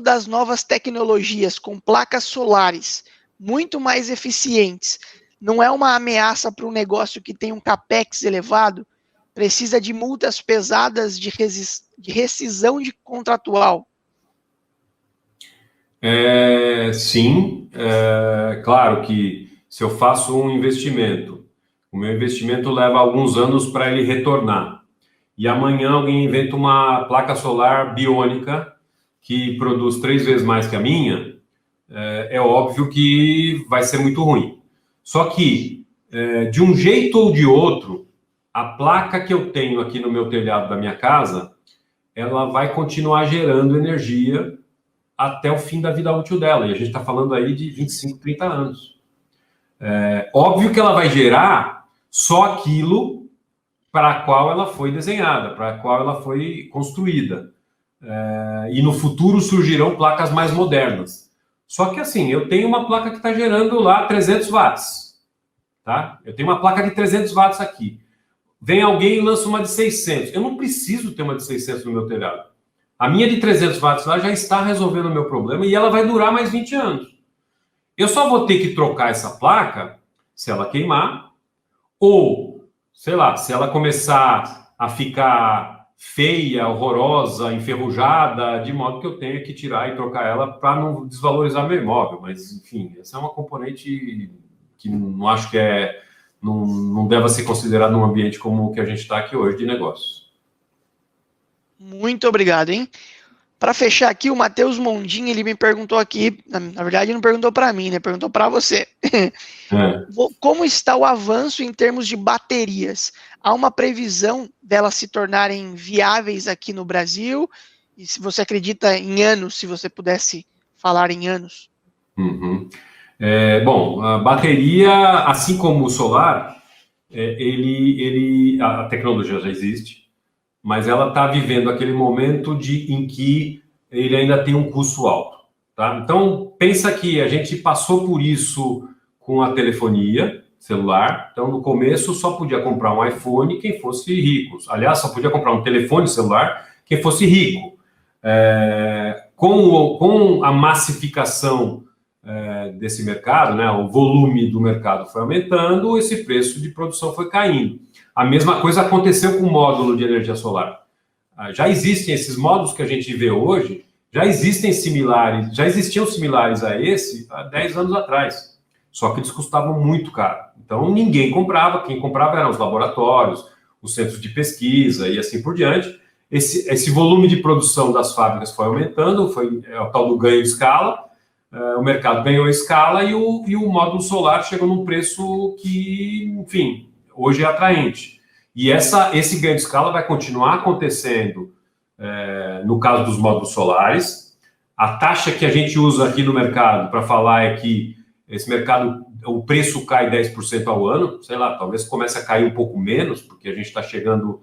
das novas tecnologias com placas solares muito mais eficientes não é uma ameaça para um negócio que tem um capex elevado, precisa de multas pesadas de rescisão de contratual? Sim, claro que se eu faço um investimento, o meu investimento leva alguns anos para ele retornar. E amanhã alguém inventa uma placa solar biônica que produz 3 vezes mais que a minha, é óbvio que vai ser muito ruim. Só que, de um jeito ou de outro, a placa que eu tenho aqui no meu telhado da minha casa, ela vai continuar gerando energia até o fim da vida útil dela. E a gente está falando aí de 25, 30 anos. Óbvio que ela vai gerar só aquilo para a qual ela foi desenhada, para a qual ela foi construída. E no futuro surgirão placas mais modernas. Só que assim, eu tenho uma placa que está gerando lá 300 watts. Tá? Eu tenho uma placa de 300 watts aqui. Vem alguém e lança uma de 600. Eu não preciso ter uma de 600 no meu telhado. A minha de 300 watts lá já está resolvendo o meu problema e ela vai durar mais 20 anos. Eu só vou ter que trocar essa placa se ela queimar ou, sei lá, se ela começar a ficar feia, horrorosa, enferrujada, de modo que eu tenha que tirar e trocar ela para não desvalorizar meu imóvel. Mas, enfim, essa é uma componente que não acho que não deve ser considerada num ambiente como o que a gente está aqui hoje de negócios. Muito obrigado, hein? Para fechar aqui, o Matheus Mondin, ele me perguntou aqui, na verdade não perguntou para mim, né? Perguntou para você. Como está o avanço em termos de baterias? Há uma previsão delas se tornarem viáveis aqui no Brasil? E se você acredita em anos, se você pudesse falar em anos? Uhum. Bom, a bateria, assim como o solar, a tecnologia já existe, mas ela está vivendo aquele momento em que ele ainda tem um custo alto. Tá? Então, pensa que a gente passou por isso com a telefonia celular. Então, no começo, só podia comprar um iPhone quem fosse rico. Aliás, só podia comprar um telefone celular quem fosse rico. Com a massificação desse mercado, né, o volume do mercado foi aumentando, esse preço de produção foi caindo. A mesma coisa aconteceu com o módulo de energia solar. Já existem esses módulos que a gente vê hoje, já existiam similares a esse há 10 anos atrás, só que eles custavam muito caro. Então ninguém comprava, quem comprava eram os laboratórios, os centros de pesquisa e assim por diante. Esse volume de produção das fábricas foi aumentando, foi o tal do ganho de escala, o mercado ganhou escala e o módulo solar chegou num preço que, enfim, hoje é atraente. E esse ganho de escala vai continuar acontecendo no caso dos módulos solares. A taxa que a gente usa aqui no mercado para falar é que esse mercado, o preço cai 10% ao ano, sei lá, talvez comece a cair um pouco menos, porque a gente está chegando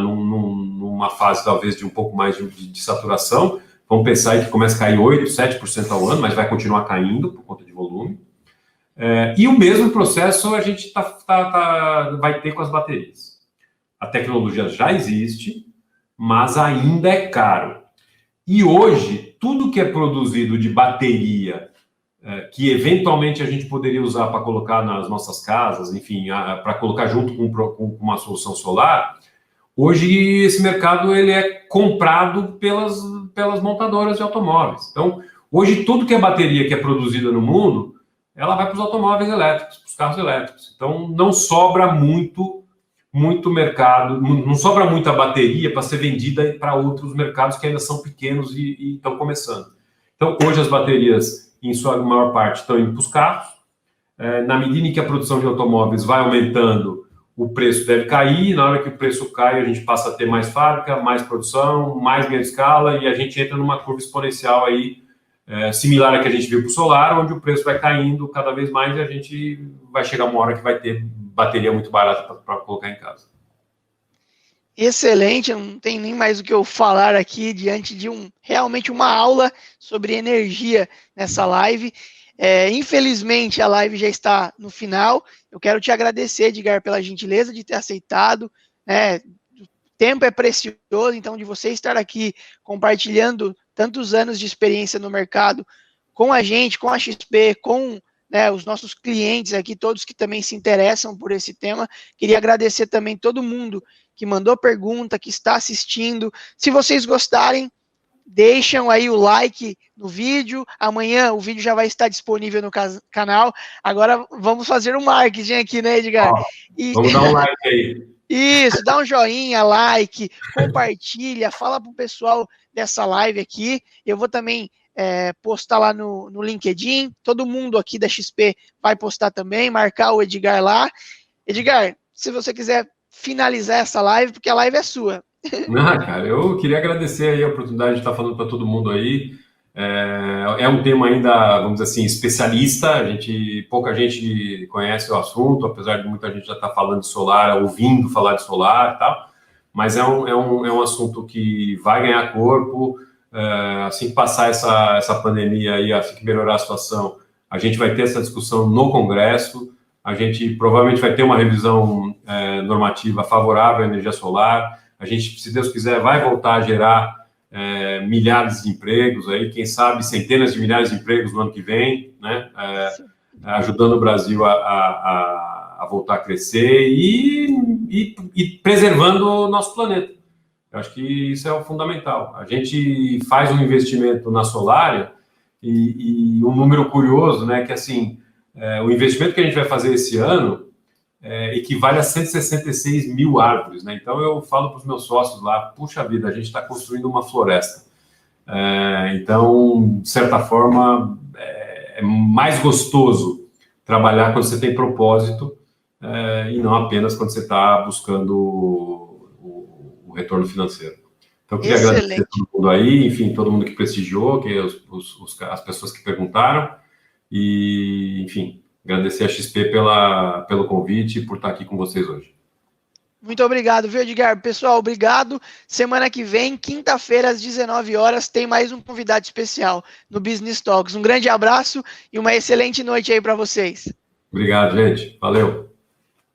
numa fase talvez de um pouco mais de saturação. Vamos pensar aí que começa a cair 8%, 7% ao ano, mas vai continuar caindo por conta de volume. E o mesmo processo a gente vai ter com as baterias. A tecnologia já existe, mas ainda é caro. E hoje, tudo que é produzido de bateria, que eventualmente a gente poderia usar para colocar nas nossas casas, enfim, para colocar junto com uma solução solar, hoje esse mercado ele é comprado pelas montadoras de automóveis. Então, hoje tudo que é bateria que é produzida no mundo, ela vai para os automóveis elétricos, para os carros elétricos. Então, não sobra muito mercado, não sobra muita bateria para ser vendida para outros mercados que ainda são pequenos e estão começando. Então, hoje as baterias, em sua maior parte, estão indo para os carros. Na medida em que a produção de automóveis vai aumentando, o preço deve cair. Na hora que o preço cai, a gente passa a ter mais fábrica, mais produção, mais grande escala, e a gente entra numa curva exponencial aí, similar à que a gente viu para o solar, onde o preço vai caindo cada vez mais e a gente vai chegar uma hora que vai ter bateria muito barata para colocar em casa. Excelente, não tem nem mais o que eu falar aqui diante de realmente uma aula sobre energia nessa live. Infelizmente a live já está no final. Eu quero te agradecer, Edgar, pela gentileza de ter aceitado, né? O tempo é precioso, então de você estar aqui compartilhando tantos anos de experiência no mercado com a gente, com a XP, com, né, os nossos clientes aqui, todos que também se interessam por esse tema. Queria agradecer também todo mundo que mandou pergunta, que está assistindo. Se vocês gostarem, deixam aí o like no vídeo. Amanhã o vídeo já vai estar disponível no canal. Agora vamos fazer um marketing aqui, né, Edgar? Vamos dar um like aí. Isso, dá um joinha, like, compartilha, fala pro pessoal dessa live aqui. Eu vou também postar lá no LinkedIn. Todo mundo aqui da XP vai postar também, marcar o Edgar lá. Edgar, se você quiser finalizar essa live, porque a live é sua. Cara, eu queria agradecer aí a oportunidade de estar falando para todo mundo aí. É um tema ainda, vamos dizer assim, especialista. Pouca gente conhece o assunto, apesar de muita gente já estar falando de solar, ouvindo falar de solar e tal. Mas é um assunto que vai ganhar corpo. Assim que passar essa pandemia aí, assim que melhorar a situação, a gente vai ter essa discussão no Congresso. A gente provavelmente vai ter uma revisão normativa favorável à energia solar. A gente, se Deus quiser, vai voltar a gerar milhares de empregos, aí, quem sabe centenas de milhares de empregos no ano que vem, né? Ajudando o Brasil a voltar a crescer e preservando o nosso planeta. Eu acho que isso é o fundamental. A gente faz um investimento na Solária e um número curioso, né, que assim, o investimento que a gente vai fazer esse ano equivale a 166 mil árvores, né? Então eu falo para os meus sócios lá, puxa vida, a gente está construindo uma floresta. Então, de certa forma, é mais gostoso trabalhar quando você tem propósito e não apenas quando você está buscando o retorno financeiro. Então, eu queria agradecer a todo mundo aí, enfim, todo mundo que prestigiou, as pessoas que perguntaram e, enfim, agradecer a XP pelo convite e por estar aqui com vocês hoje. Muito obrigado, viu, Edgar? Pessoal, obrigado. Semana que vem, quinta-feira, às 19 horas, tem mais um convidado especial no Business Talks. Um grande abraço e uma excelente noite aí para vocês. Obrigado, gente. Valeu.